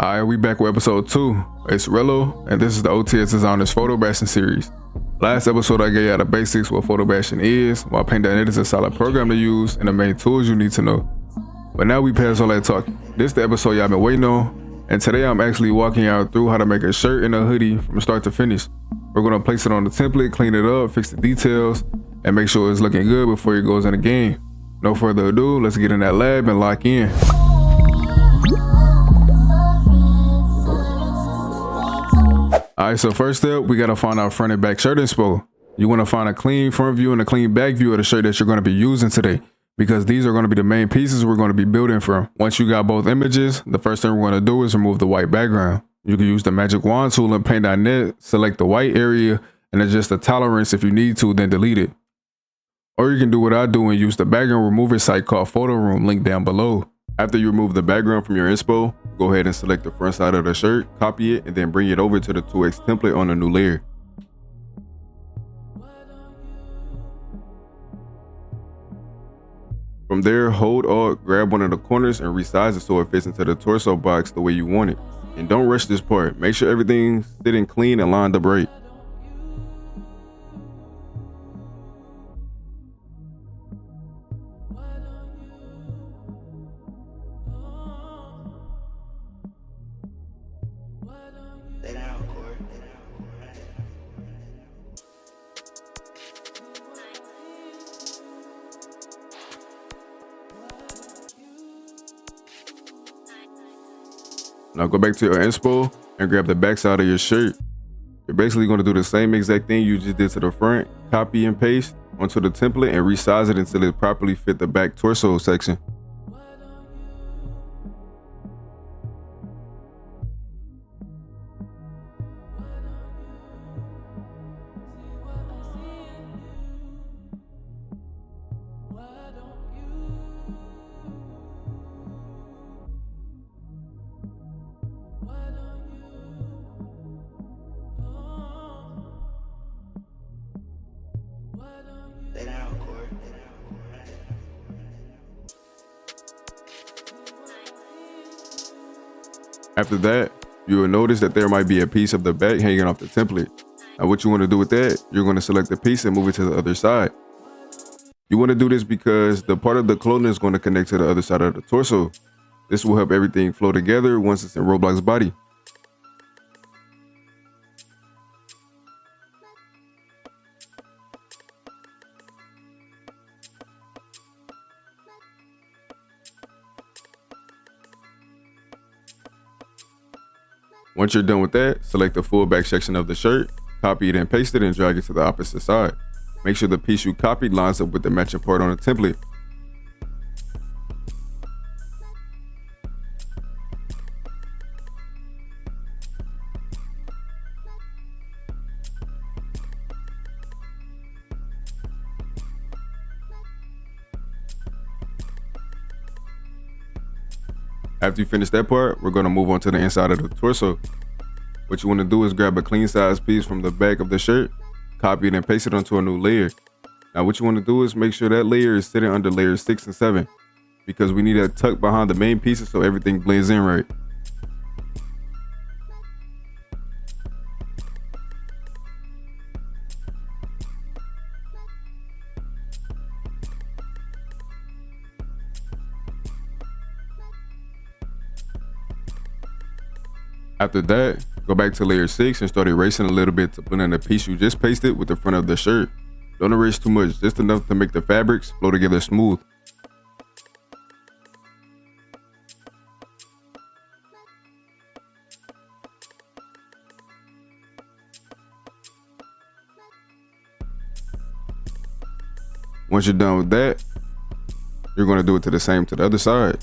Alright, we back with episode 2. It's Rello, and this is the OTS Designers Photobashing series. Last episode I gave you the basics what photobashing is, why Paint.net is a solid program to use, and the main tools you need to know. But now we pass all that talking. This is the episode y'all been waiting on, and today I'm actually walking y'all through how to make a shirt and a hoodie from start to finish. We're going to place it on the template, clean it up, fix the details, and make sure it's looking good before it goes in the game. No further ado, let's get in that lab and lock in. Alright, so first step, we gotta find our front and back shirt inspo. You wanna find a clean front view and a clean back view of the shirt that you're gonna be using today, because these are gonna be the main pieces we're gonna be building from. Once you got both images, the first thing we're gonna do is remove the white background. You can use the magic wand tool in Paint.net, select the white area, and adjust the tolerance if you need to, then delete it. Or you can do what I do and use the background remover site called Photo Room, link down below. After you remove the background from your inspo, go ahead and select the front side of the shirt, copy it, and then bring it over to the 2x template on a new layer. From there, hold Alt, grab one of the corners and resize it so it fits into the torso box the way you want it. And don't rush this part, make sure everything's sitting clean and lined up right. Now go back to your inspo and grab the back side of your shirt. You're basically going to do the same exact thing you just did to the front, copy and paste onto the template and resize it until it properly fit the back torso section. After that, you will notice that there might be a piece of the back hanging off the template. Now what you want to do with that, you're going to select the piece and move it to the other side. You want to do this because the part of the clothing is going to connect to the other side of the torso. This will help everything flow together once it's in Roblox body. Once you're done with that, select the full back section of the shirt, copy it and paste it and drag it to the opposite side. Make sure the piece you copied lines up with the matching part on the template. After you finish that part, we're going to move on to the inside of the torso. What you want to do is grab a clean size piece from the back of the shirt, copy it and paste it onto a new layer. Now what you want to do is make sure that layer is sitting under layers 6 and 7, because we need that tuck behind the main pieces so everything blends in right. After that, go back to layer 6 and start erasing a little bit to blend in the piece you just pasted with the front of the shirt. Don't erase too much, just enough to make the fabrics flow together smooth. Once you're done with that, you're going to do it to the other side.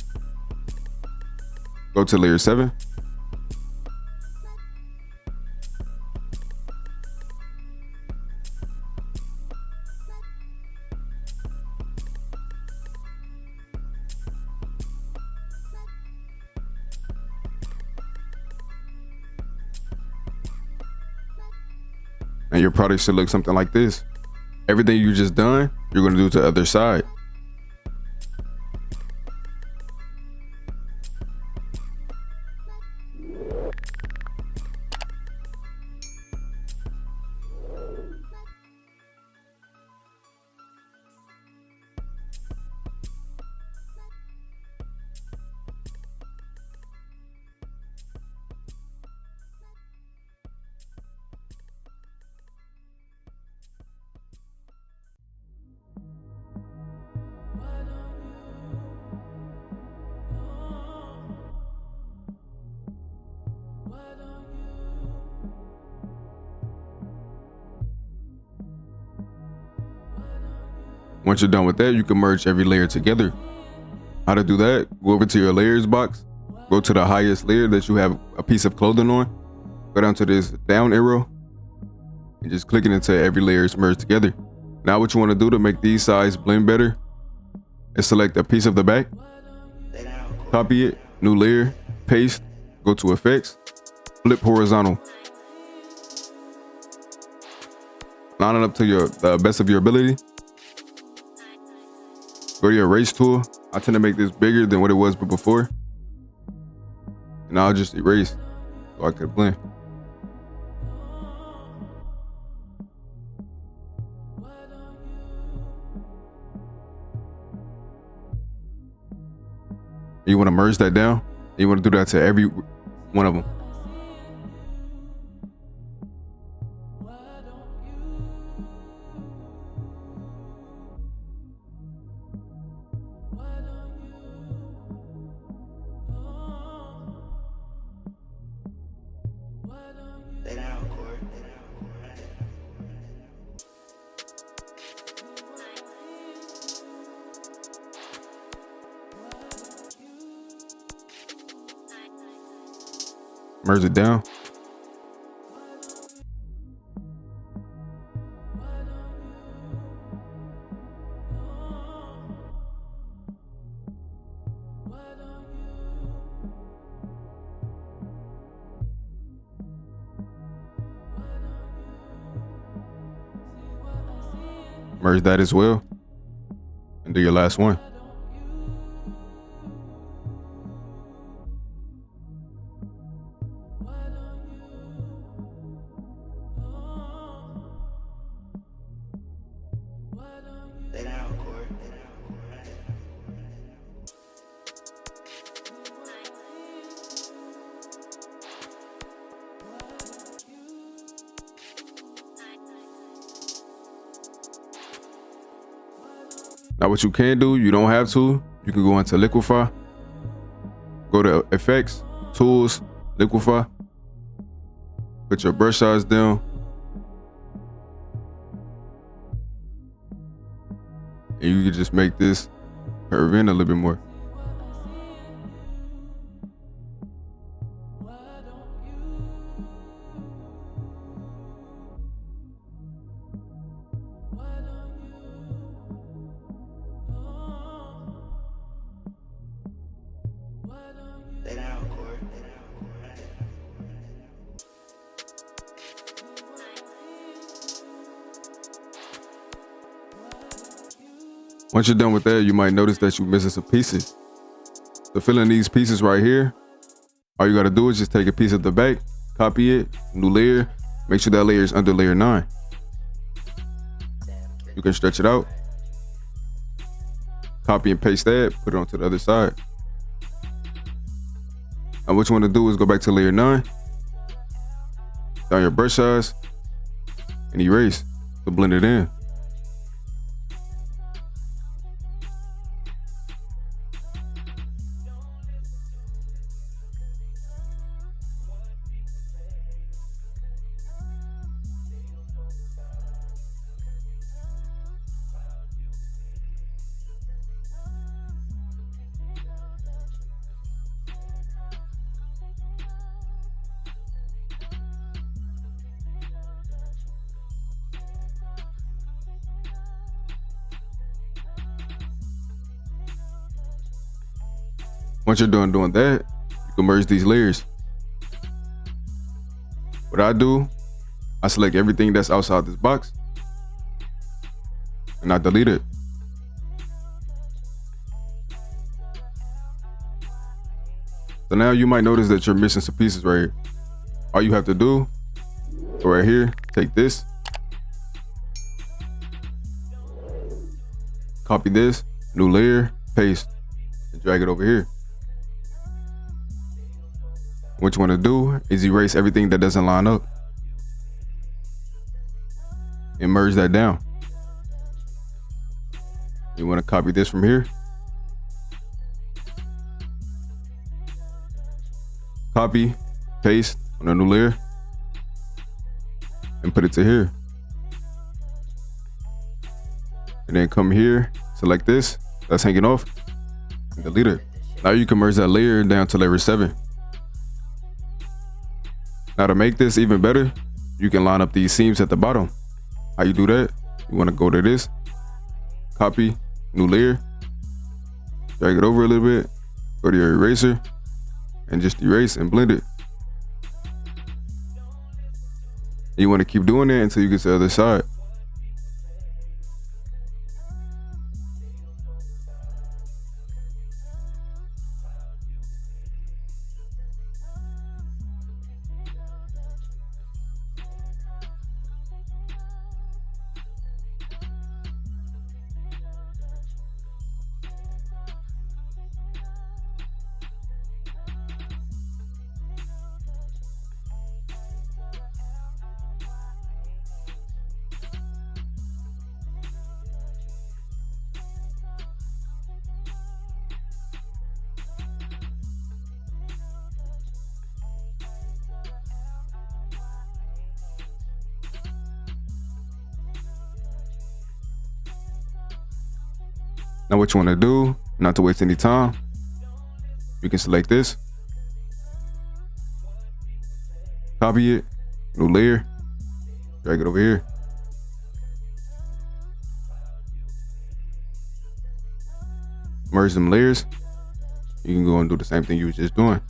Go to layer 7. And your product should look something like this. Everything you just done, you're going to do to the other side. Once you're done with that, you can merge every layer together. How to do that? Go over to your layers box, go to the highest layer that you have a piece of clothing on, go down to this down arrow, and just click it until every layer is merged together. Now what you want to do to make these sides blend better is select a piece of the back, copy it, new layer, paste, go to effects, flip horizontal. Line it up to the best of your ability. Go to your erase tool. I tend to make this bigger than what it was before. And I'll just erase so I could blend. You want to merge that down. You want to do that to every one of them. Merge it down. Merge that as well. And do your last one. Now what you can do, you don't have to, you can go into Liquify, go to Effects, Tools, Liquify, put your brush size down, and you can just make this curve in a little bit more. Once you're done with that, you might notice that you're missing some pieces. To fill in these pieces right here, all you gotta do is just take a piece of the back, copy it, new layer, make sure that layer is under layer 9. You can stretch it out, copy and paste that, put it onto the other side. Now what you wanna do is go back to layer 9, down your brush size, and erase to blend it in. Once you're done doing that, you can merge these layers. What I do, I select everything that's outside this box and I delete it. So now you might notice that you're missing some pieces right here. All you have to do, go right here, take this, copy this, new layer, paste, and drag it over here. What you want to do is erase everything that doesn't line up and merge that down. You want to copy this from here, copy, paste on a new layer, and put it to here. and then come here, select this that's hanging off, and delete it. Now you can merge that layer down to layer 7. Now to make this even better, you can line up these seams at the bottom. How you do that? You want to go to this, copy, new layer, drag it over a little bit, go to your eraser, and just erase and blend it. You want to keep doing that until you get to the other side. Now what you want to do, not to waste any time, you can select this, copy it, new layer, drag it over here. Merge them layers. You can go and do the same thing you were just doing.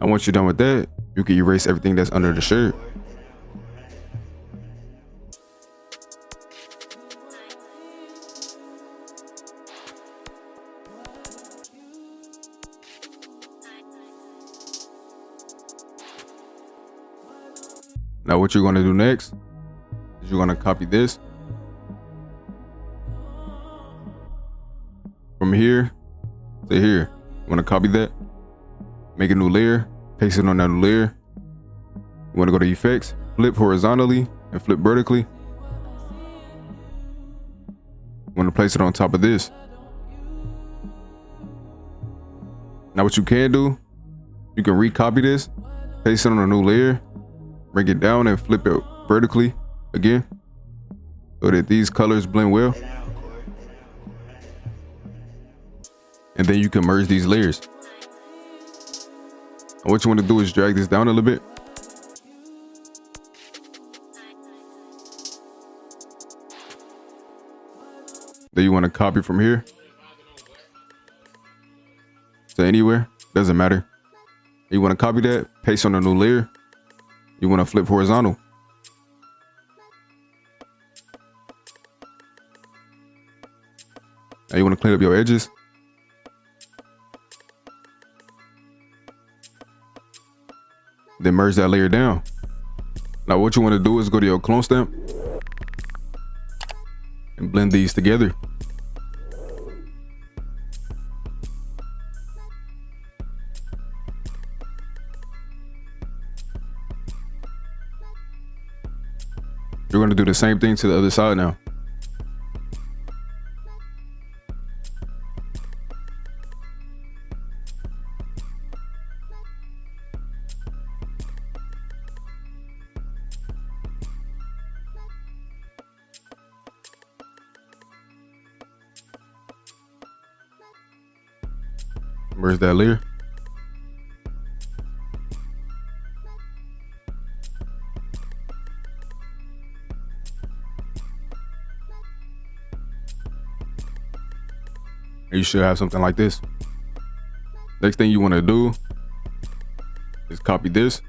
Now once you're done with that, you can erase everything that's under the shirt. Now what you're going to do next is you're going to copy this from here to here. You want to copy that, make a new layer, paste it on that new layer. You want to go to effects, flip horizontally and flip vertically. You want to place it on top of this. Now what you can do, you can recopy this, paste it on a new layer, bring it down and flip it vertically again so that these colors blend well. And then you can merge these layers. And what you want to do is drag this down a little bit. Then you want to copy from here to anywhere, doesn't matter. You want to copy that, paste on a new layer. You want to flip horizontal. Now you want to clean up your edges. Then merge that layer down. Now what you want to do is go to your clone stamp and blend these together. You're going to do the same thing to the other side now. Merge that layer. You should have something like this. Next thing you want to do is copy this,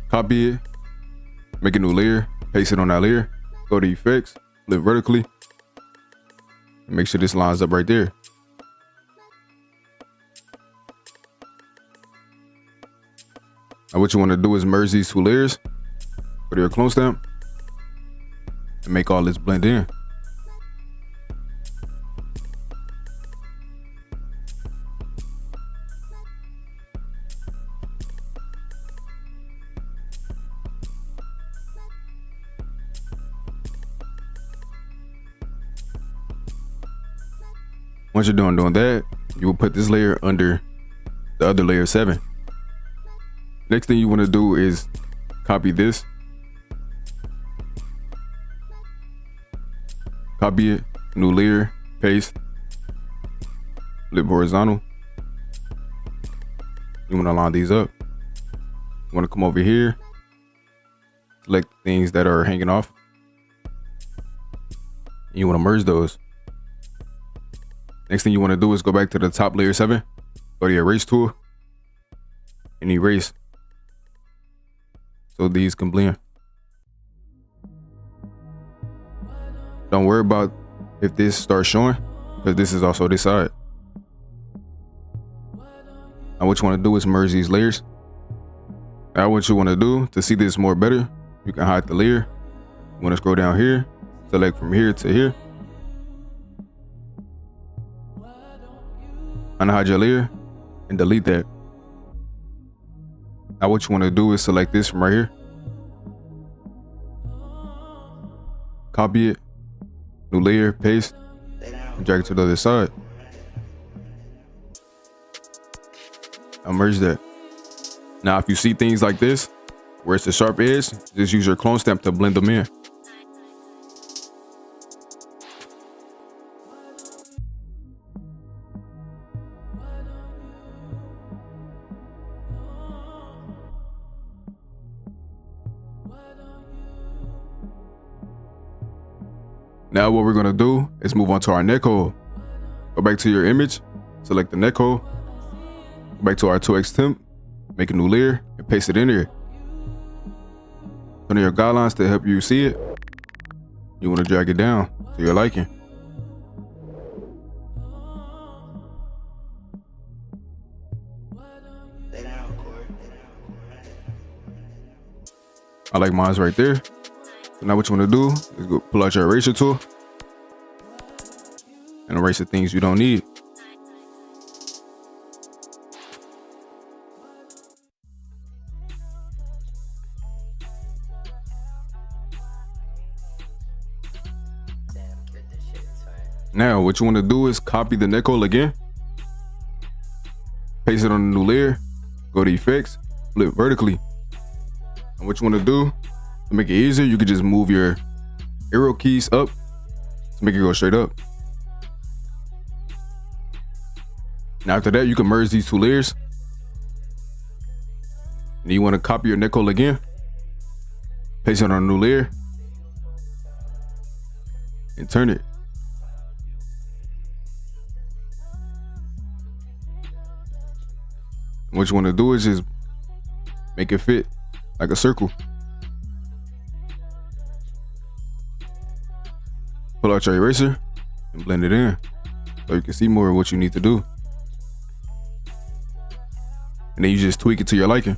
copy it, make a new layer, paste it on that layer, go to effects, flip vertically, And make sure this lines up right there. Now what you want to do is merge these two layers with your clone stamp and make all this blend in. Once you're done doing that, you will put this layer under the other layer 7. Next thing you want to do is copy this. Copy it, new layer, paste, flip horizontal. You want to line these up. You want to come over here, select things that are hanging off. You want to merge those. Next thing you want to do is go back to the top layer 7, go to your erase tool, and erase so these can blend. Don't worry about if this starts showing, because this is also this side. Now what you want to do is merge these layers. Now what you want to do to see this more better, you can hide the layer. You want to scroll down here, select from here to here. Unhide your layer and delete that. Now what you want to do is select this from right here. Copy it, new layer, paste, and drag it to the other side. Now merge that. Now if you see things like this, where it's a sharp edge, just use your clone stamp to blend them in. Now what we're gonna do is move on to our neck hole. Go back to your image, select the neck hole, go back to our 2x temp, make a new layer, and paste it in here. Under your guidelines to help you see it, you want to drag it down to your liking. I like mine's right there. So now what you want to do is go pull out your eraser tool and erase the things you don't need. Now what you want to do is copy the neck hole again, paste it on a new layer, go to effects, flip vertically. And what you want to do to make it easier, you can just move your arrow keys up to make it go straight up. Now after that, you can merge these two layers. And you want to copy your neck hole again, paste it on a new layer, and turn it. And what you want to do is just make it fit like a circle. Pull out your eraser and blend it in so you can see more of what you need to do. And then you just tweak it to your liking.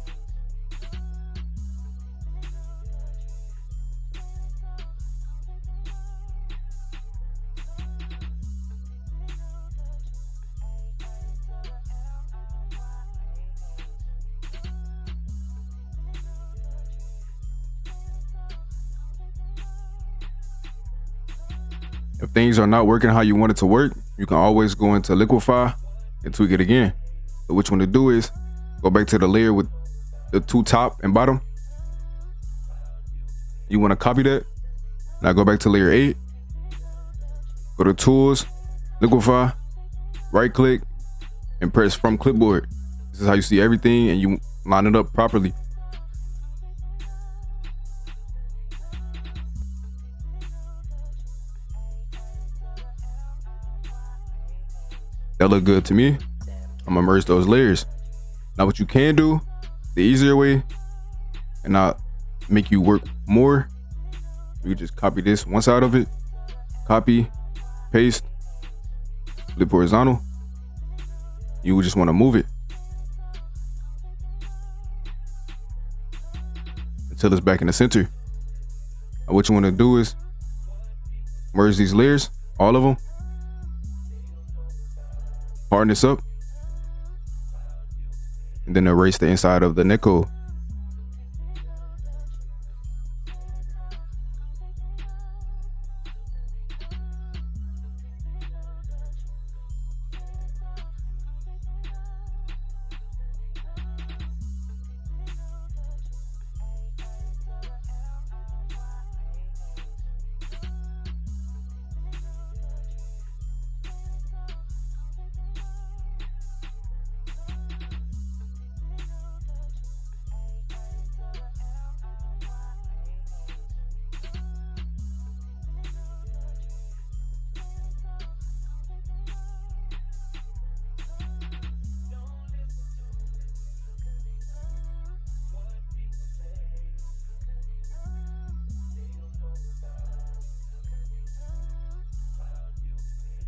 If things are not working how you want it to work, you can always go into Liquify and tweak it again. So what you want to do is go back to the layer with the two top and bottom. You want to copy that. Now go back to layer 8. Go to Tools, Liquify, right click, and press from clipboard. This is how you see everything and you line it up properly. That look good to me. I'm gonna merge those layers. Now what you can do, the easier way, and not make you work more, you just copy this one side of it, copy, paste, flip horizontal. You would just want to move it until it's back in the center. And what you want to do is merge these layers, all of them, harden this up, and then erase the inside of the netcode.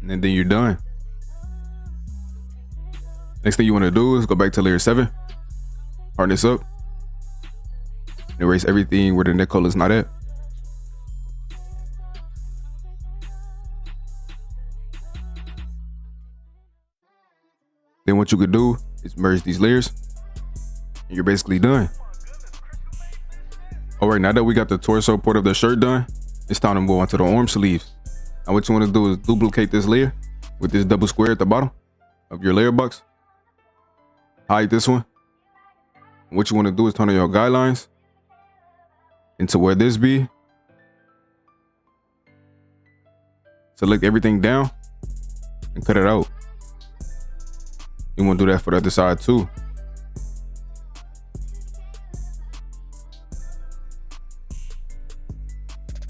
And then you're done. Next thing you want to do is go back to layer 7, harden this up, and erase everything where the net color is not at. Then what you could do is merge these layers, and you're basically done. All right, now that we got the torso part of the shirt done, it's time to move on to the arm sleeves. Now what you want to do is duplicate this layer with this double square at the bottom of your layer box. Hide this one. And what you want to do is turn on your guidelines into where this be. Select everything down and cut it out. You want to do that for the other side too.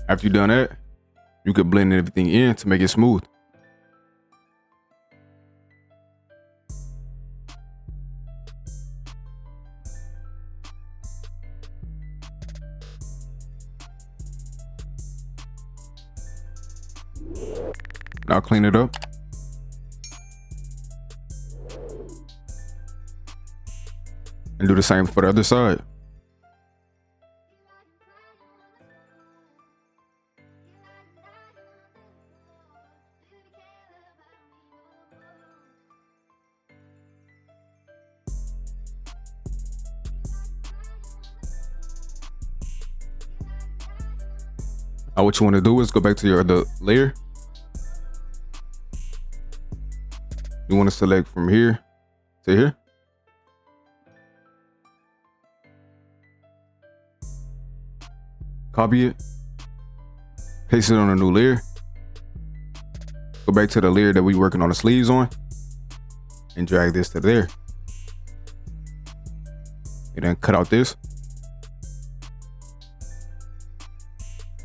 After you've done that, you could blend everything in to make it smooth. Now clean it up. And do the same for the other side. Now what you want to do is go back to your other layer. You want to select from here to here. Copy it. Paste it on a new layer. Go back to the layer that we're working on the sleeves on. And drag this to there. And then cut out this.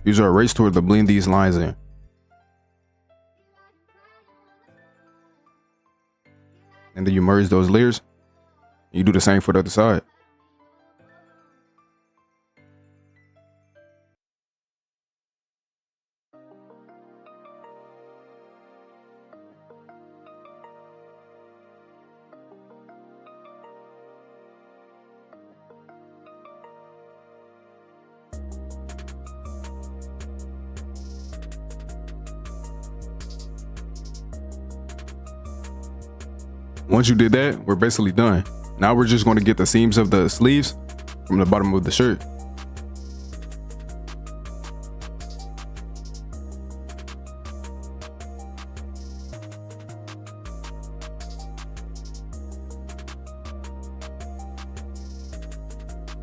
Use our erase tool to blend these lines in. And then you merge those layers. You do the same for the other side. Once you did that, we're basically done. Now we're just going to get the seams of the sleeves from the bottom of the shirt.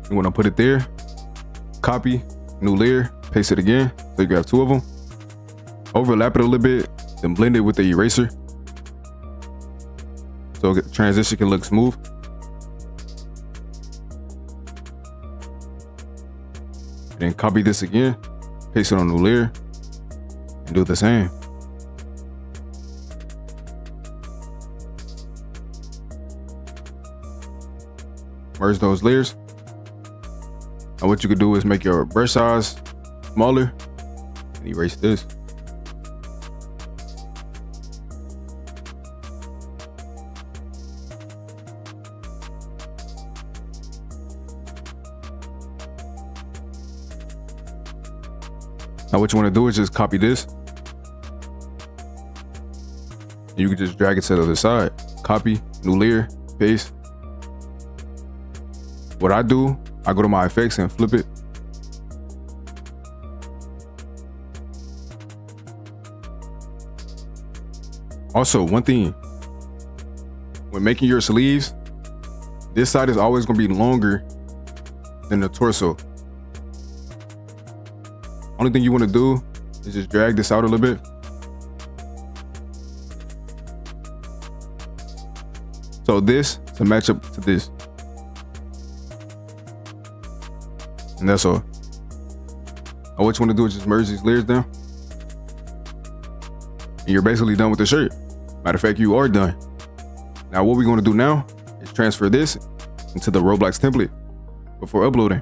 You want to put it there, copy, new layer, paste it again, so you have two of them. Overlap it a little bit, then blend it with the eraser, so the transition can look smooth. Then copy this again, paste it on a new layer, and do the same. Merge those layers. Now what you could do is make your brush size smaller and erase this. Now what you want to do is just copy this. You can just drag it to the other side. Copy, new layer, paste. What I do, I go to my effects and flip it. Also, one thing, when making your sleeves, this side is always going to be longer than the torso. Only thing you want to do is just drag this out a little bit. So this to match up to this. And that's all. Now what you want to do is just merge these layers down. And you're basically done with the shirt. Matter of fact, you are done. Now what we're going to do now is transfer this into the Roblox template before uploading.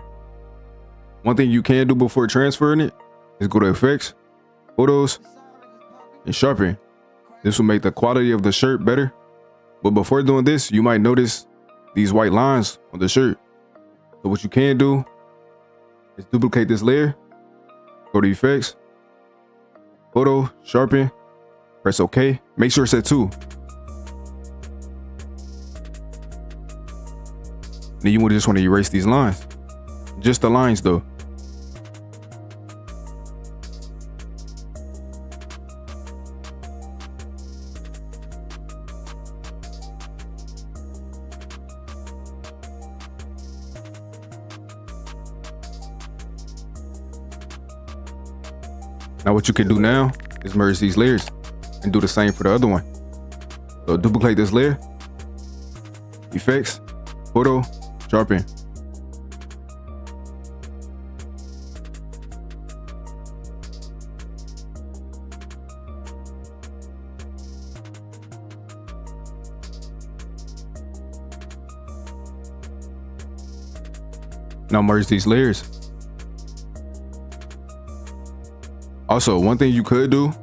One thing you can do before transferring it is go to effects, photos, and sharpen. This will make the quality of the shirt better. But before doing this, you might notice these white lines on the shirt. So what you can do is duplicate this layer, go to effects, photo, sharpen, press OK. Make sure it's at 2. Then you just want to erase these lines. Just the lines though. Now what you can do now is merge these layers and do the same for the other one. So duplicate this layer, effects, photo, sharpen. Now merge these layers. Also, one thing you could do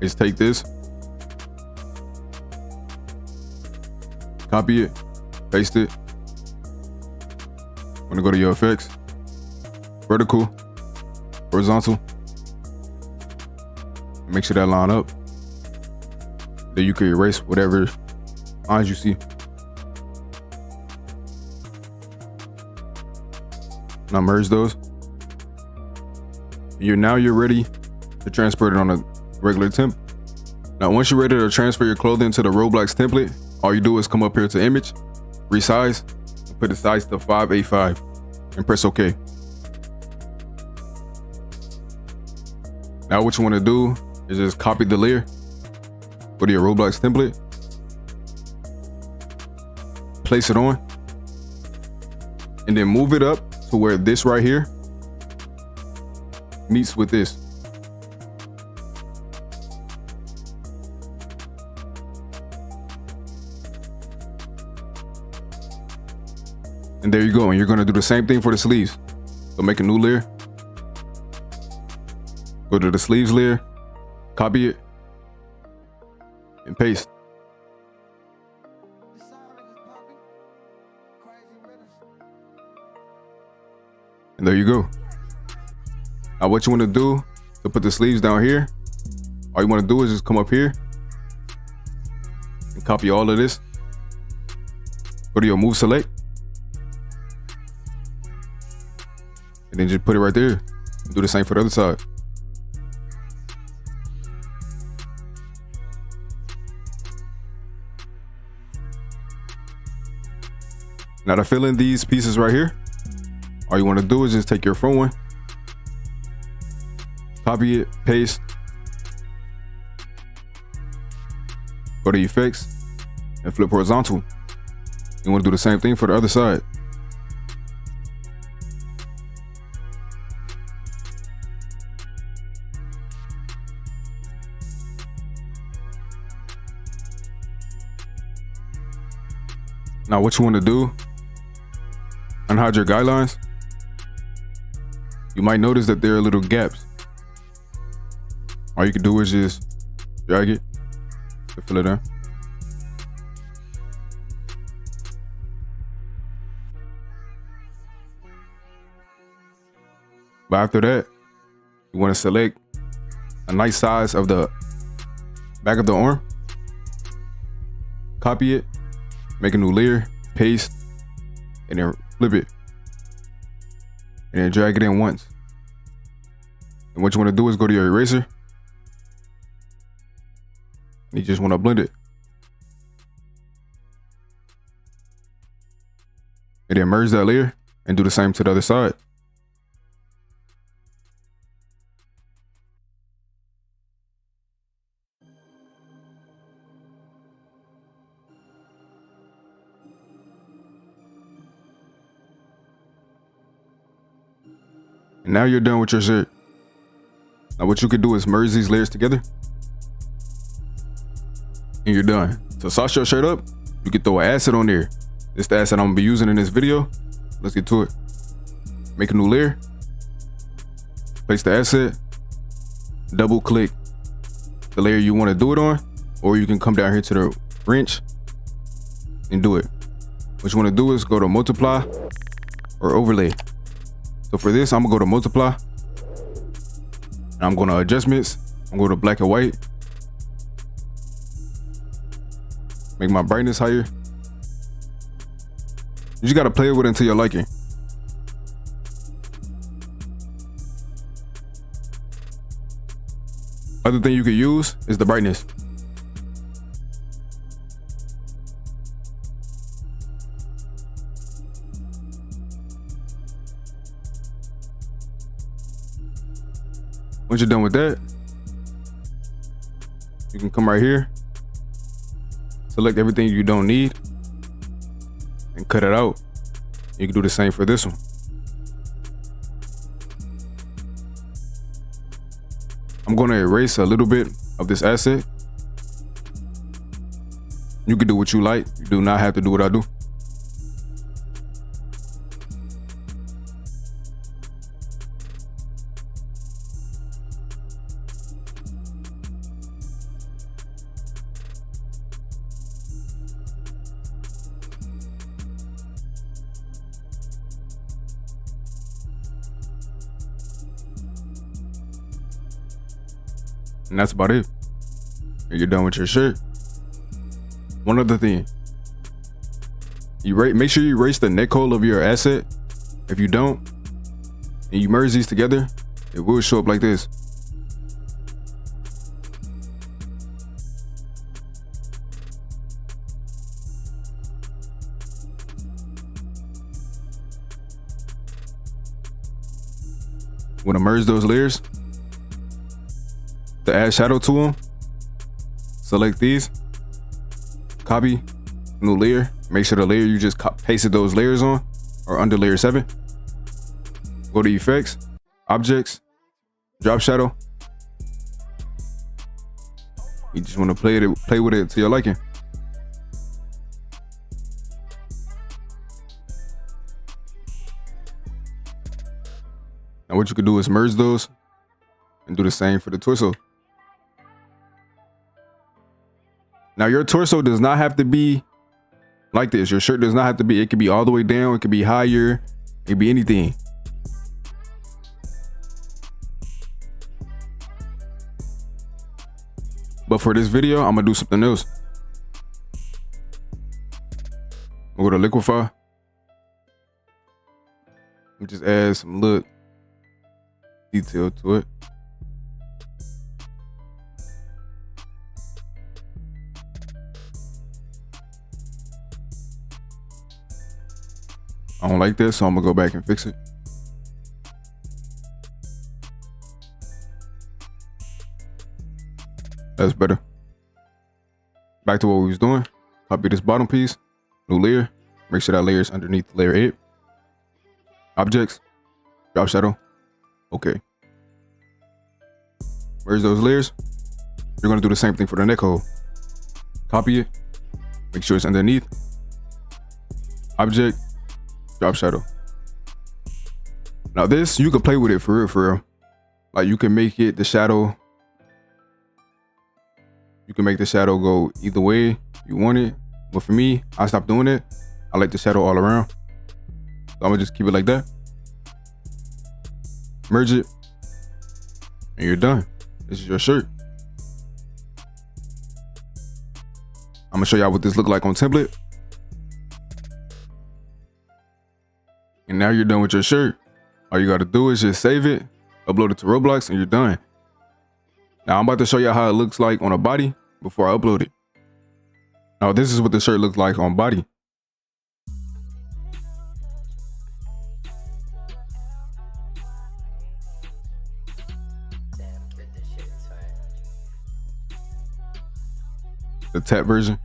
is take this, copy it, paste it. I'm gonna go to your effects, vertical, horizontal. Make sure that line up. Then you can erase whatever lines you see. Now merge those. You're ready to transfer it on a regular temp. Now, once you're ready to transfer your clothing to the Roblox template, all you do is come up here to image, resize, and put the size to 585 and press OK. Now what you want to do is just copy the layer, go to your Roblox template, place it on, and then move it up to where this right here meets with this. And there you go. And you're going to do the same thing for the sleeves. So make a new layer, go to the sleeves layer, copy it, and paste. And there you go. Now what you want to do to put the sleeves down here, all you want to do is just come up here and copy all of this. Go to your move select. And then just put it right there. Do the same for the other side. Now to fill in these pieces right here, all you want to do is just take your front one, copy it, paste, go to effects and flip horizontal. You want to do the same thing for the other side. Now what you want to do, unhide your guidelines. You might notice that there are little gaps. All you can do is just drag it to fill it in. But after that, You want to select a nice size of the back of the arm. Copy it, make a new layer, paste, and then flip it. And then drag it in once. And what you want to do is go to your eraser. And you just want to blend it. And then merge that layer and do the same to the other side. And now you're done with your shirt. Now what you could do is merge these layers together. And you're done. To sauce your shirt up, you can throw an asset on there. This is the asset I'm gonna be using in this video. Let's get to it. Make a new layer. Place the asset. Double click the layer you want to do it on. Or you can come down here to the wrench and do it. What you want to do is go to multiply or overlay. So for this, I'm gonna go to multiply. And I'm going to adjustments. I'm going to black and white. Make my brightness higher. You just got to play with it until you're liking. Other thing you could use is the brightness. Once you're done with that, you can come right here, select everything you don't need, and cut it out. You can do the same for this one. I'm going to erase a little bit of this asset. You can do what you like. You do not have to do what I do. And that's about it. And you're done with your shirt. One other thing. Make sure you erase the neck hole of your asset. If you don't, and you merge these together, it will show up like this. Want to merge those layers? To add shadow to them, select these, copy, new layer. Make sure the layer you just pasted those layers on are under layer 7. Go to effects, objects, drop shadow. You just want to play with it to your liking. Now what you could do is merge those and do the same for the torso. Now your torso does not have to be like this. Your shirt does not have to be. It could be all the way down. It could be higher. It could be anything. But for this video, I'm gonna do something else. I'm gonna go to Liquify. We just add some little detail to it. I don't like this, so I'm gonna go back and fix it. That's better. Back to what we was doing. Copy this bottom piece, new layer. Make sure that layer is underneath layer 8. Objects, drop shadow. Okay. Merge those layers. You're gonna do the same thing for the neck hole. Copy it. Make sure it's underneath. Object, drop shadow. Now this, you can play with it for real. Like you can make it the shadow. You can make the shadow go either way you want it. But for me, I stopped doing it. I like the shadow all around. So I'm gonna just keep it like that. Merge it. and you're done. This is your shirt. I'm gonna show y'all what this look like on template. And now you're done with your shirt. All you gotta do is just save it, upload it to Roblox, and you're done. Now I'm about to show y'all how it looks like on a body before I upload it. Now this is what the shirt looks like on body. The tap version.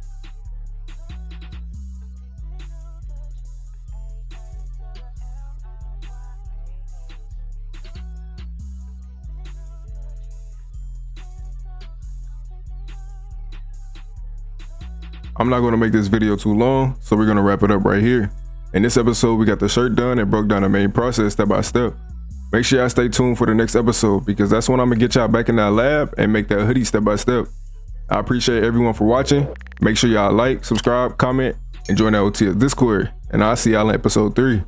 I'm not going to make this video too long, so we're going to wrap it up right here. In this episode, we got the shirt done and broke down the main process step by step. Make sure y'all stay tuned for the next episode, because that's when I'm going to get y'all back in that lab and make that hoodie step by step. I appreciate everyone for watching. Make sure y'all like, subscribe, comment, and join the OTS Discord. And I'll see y'all in episode 3.